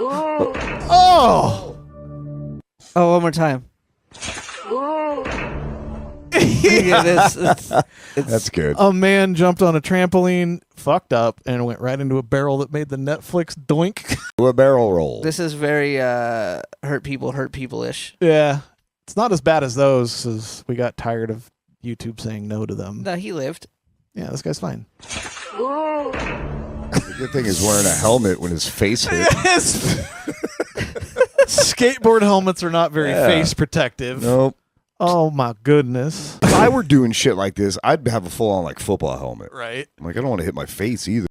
Oh! Oh, one more time. It's That's good. A man jumped on a trampoline, fucked up, and went right into a barrel that made the Netflix doink. A barrel roll. This is very hurt people-ish. Yeah. It's not as bad as those, as we got tired of YouTube saying no to them. No, he lived. Yeah, this guy's fine. The good thing is wearing a helmet when his face hit. Yes! Skateboard helmets are not very face protective. Nope. Oh, my goodness. If I were doing shit like this, I'd have a full-on like football helmet. Right. Like, I don't want to hit my face either.